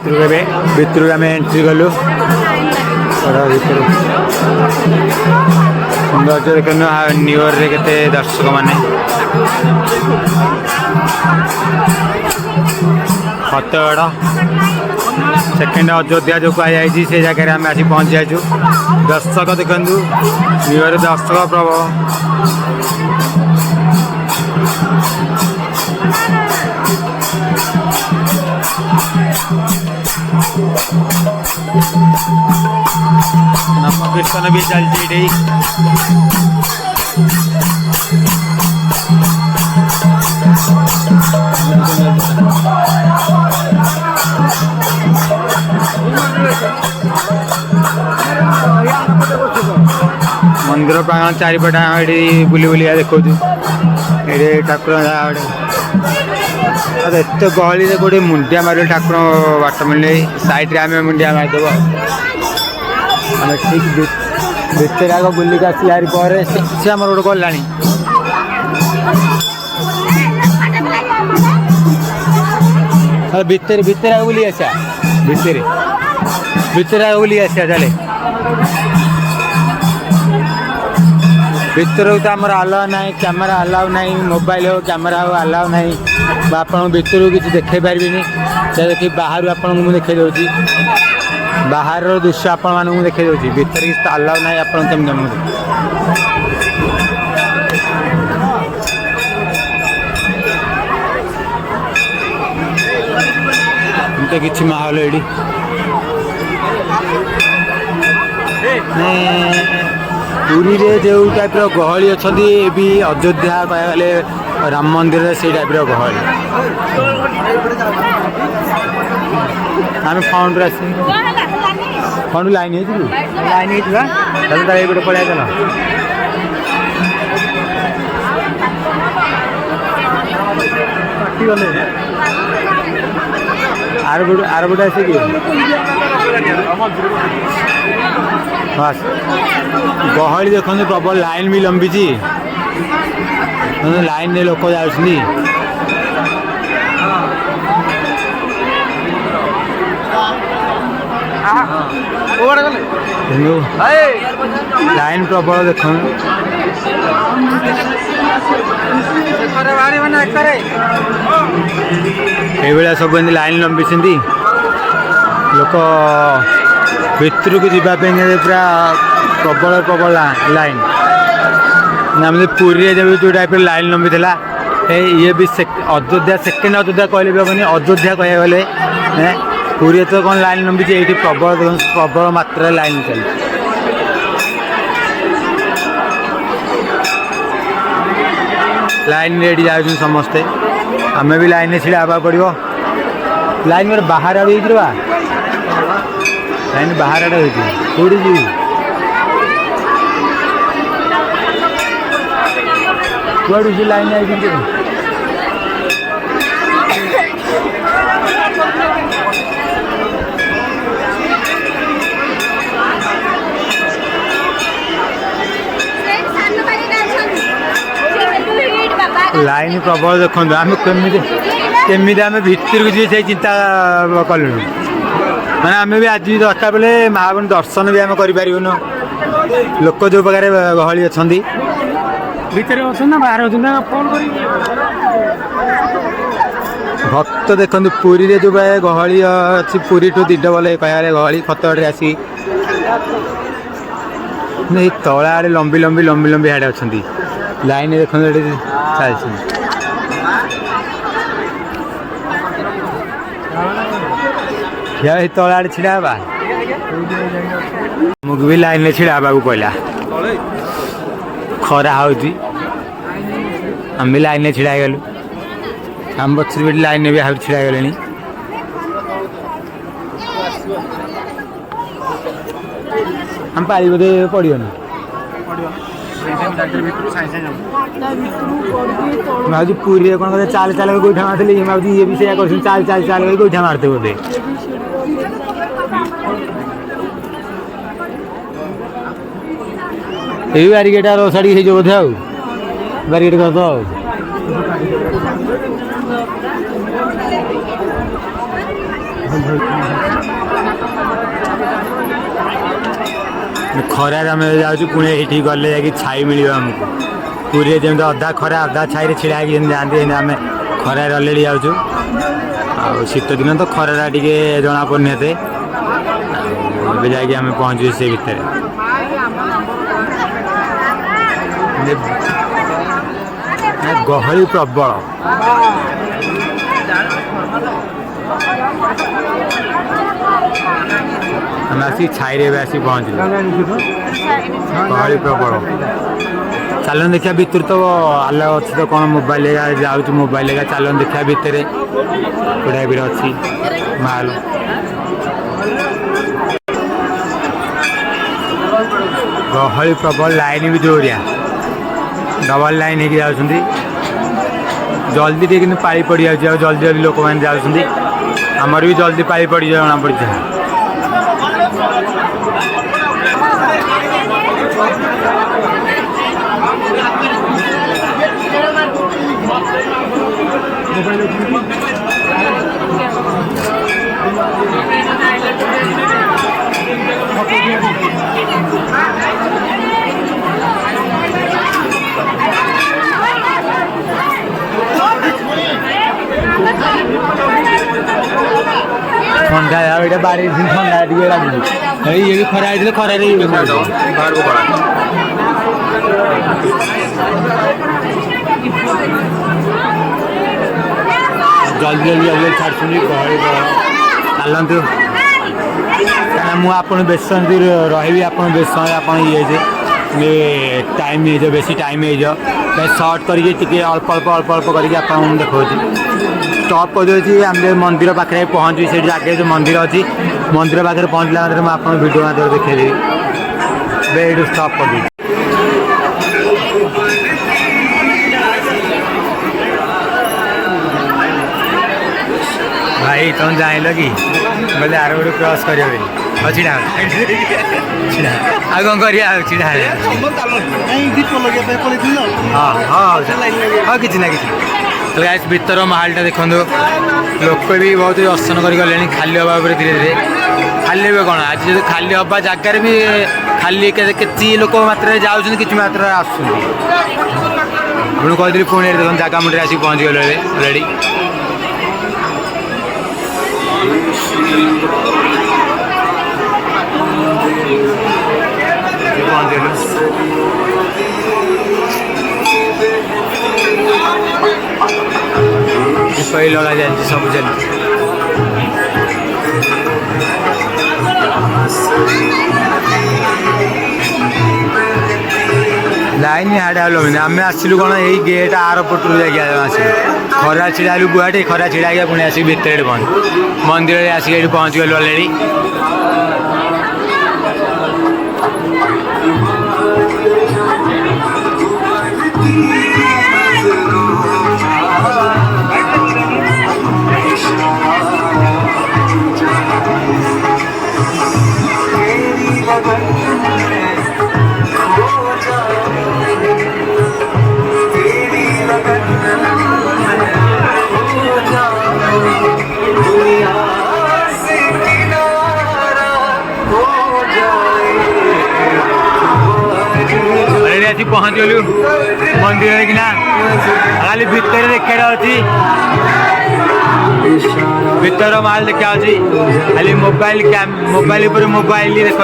भितर आम एंट्री कलु सौंदर्य देखो न्यू इयर रे केते दर्शक माने फतेगढ़ सेकेंड अयोध्या जो कहुई से जगह आम आसी पहुँच जाइए दर्शक देखु न्यू इयर दर्शक प्रबल नाम कीर्तन भी चलती मंदिर प्रांगण चारिपटा ये बुली बुलिया देखो ये ठाकुर एत गहली गोटे मुंडिया मार ठाकुर बाट मिले सैड्रे आम मुंडिया मारिदेव आम ठीक भितर आग बुलिक आसार से आम गोटे गला भितर भितर आग बुली आसा भितर भितर आग बुली आसा चले भितर तो आम अलाउ ना कैमेरा अलाउ ना मोबाइल हो कैमेरा हो अलाउ ना आप भितर किसी देखे पारे देखिए बाहर आपको मुझे देखे दूसरी बाहर दृश्य आपण मानक देखे दूसरी भितर किसी अलाउ ना आप किसी माहौल ये पुरी रे जो टाइप गहली अच्छा भी अयोध्या कहले राम मंदिर से टाइप गहली आम फाउंड फाउंड लाइन लाइन गोटे पड़े चल आर गोटे आस बस गहली देखो प्रबल लाइन भी लंबी लाइन में लोक जा लाइन प्रबल देख ये सब लाइन लंबी लोक भितर को जावाई पूरा प्रबल प्रबल लाइन आम पुरी जब जो टाइप लाइन लंबी थी ये भी अयोध्या सेकेंड अयोध्या कहले भी हेनी अयोध्या कह गले पुरी तो कौन लाइन लंबी ये प्रबल प्रबल मात्रा लाइन चली लाइन रेडी जा समस्ते आम भी लाइन छिड़ा हाँ पड़ो लाइन गोटे बाहर आड़ हो लाइन बाहर आड़े कौटी जी कौड़ से लाइन आई लाइन प्रबल देखो आम केमी आम भितर को जी चिंता कलु मैंने आम भी आज 10टा बेले महाबन दर्शन भी आम करें लोक जो प्रकार गहली अच्छा भीतर बाहर भक्त देखो पुरी रे जो गहली अच्छी पुरी टू दिड बोले कह गहली फतेगढ़ आसी तला आड़े लंबी लंबी लंबी लंबी आड़े अच्छा लाइन देखो चलती तला आड़े छिड़ा मुझे भी लाइन छिड़ा पड़ा खरा हो आम भी लाइन छिड़ा गलु आम बच्चे भी लाइन भी आहुरी छिड़ा गले आम पारी बोधे पड़ोनी भाजी पुरी कौन कहते चाल चाल गोईठा मारती भाजी ये भी से चाल चाल चाल गोईठा मारते बोधे ये बारिकेड साड़ी हो बोधे आउ बारिकेड कर दो खरार आम जाऊँ पुणे ये गले छाई मिल आमको पूरी जमी अधा खरा अधा छाई छिड़ा जाती आम खरार अलरेडी जाऊँ शीत दिन तो खरा टे जना पड़े जामें पहुँचू से भितर गहली प्रबल आम आसिक छाई आसिक पहुँचल गहली प्रबल चलन देखा भितर तो आलो अच्छी तो कौन मोबाइल जाऊँ मोबाइल चलन देखा भितर गुड़ा भी अच्छी माल गहली प्रबल लाइन भी जोरिया डबल लाइन हो जाती जल्दी टे कि पाई पड़ जाऊँ जल्दी जल्दी लोक मैंने जाऊँगी आमर भी जल्दी पाई पड़ जाए जना पड़ जाए ठंडा ये बारी ठंडा टे लगे ये भी खरा खरा जल्दी जल्दी जल्दी छाड़ू गहली चलतु क्या मुझे बेस समझ रही आप बेस समय आप ये टाइम हो बेस टाइम हो सर्ट करके अल्प अल्प अल्प अल्प करके देखा स्टॉप कर आम मंदिर पाखे पहुँची से आगे जो मंदिर अच्छी मंदिर पाखे पहुँचला मुझे वीडियो माध्यम देखेदी ये स्टॉप कर भाई तुम जान कि बोले आर गोटे क्रॉस कर छिड़ा आ कौन कर छिड़ा हाँ हाँ हाँ कि ना कि भीतर माहलटा देखो लोक भी बहुत दर्शन कर गले खाली हवा धीरे धीरे खाली भी कौन आज जो खाली हवा जगार भी खाली के लोक मात्रा जाऊँ कि मात्रा आसुँ कहती पुणे देख जगह मुंडे आसिक पहुँची गले अलरेडी पहले लगा जाए सब चलती लाइन हाड़े आम आसलु कौन यही गेट आर पटू जाए आस खरा छिड़ालु गुआटे खरा छिड़ा पुणी आसिक भितर पहुँच मंदिर आसिक ये पहुँच गलु अलरेडी पहुँच गलु मंदिर कि खाली भितर देखा अच्छी भितर माल देखा अच्छी खाली मोबाइल मोबाइल पर मोबाइल देख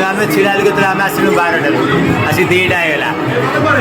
आम छिड़ा के आम आसलु 12टा आसी 2टा होगा प्रबल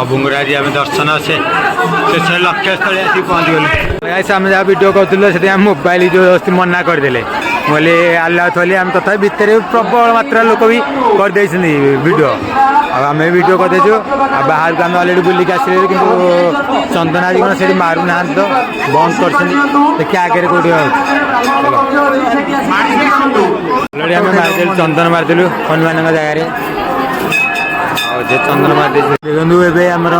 अबुंगरा जी आम दर्शन से लक्ष्यस्थल आसिक पहुँचीगलु आम जहाँ भिड करूँ से मोबाइल जो मना करदे बोले आल्ला थली आम तथा भितर प्रबल मात्रा लोक भी करदे भिड आम भिड करदेचु बाहर को आम अलरेडी बुलिक आस कि चंदना जी कौन से मारू ना तो बंद कर देखिए आगे कौटी अलरेडी आम मारिदेलु चंदन मारिदेलु हनुमान जगह चंदन मार देखु एमर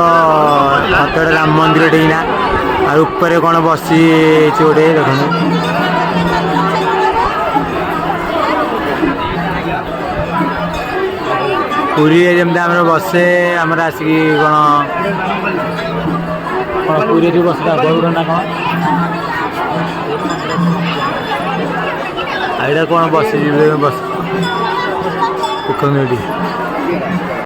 सतरे राम मंदिर डेना और ऊपर कौन बसी गोटे देखो पूरी जमी आम बसे आम आसिक कौन पूरी बसता गरुड़ ना कौन यहाँ कौन बस बस देखो ये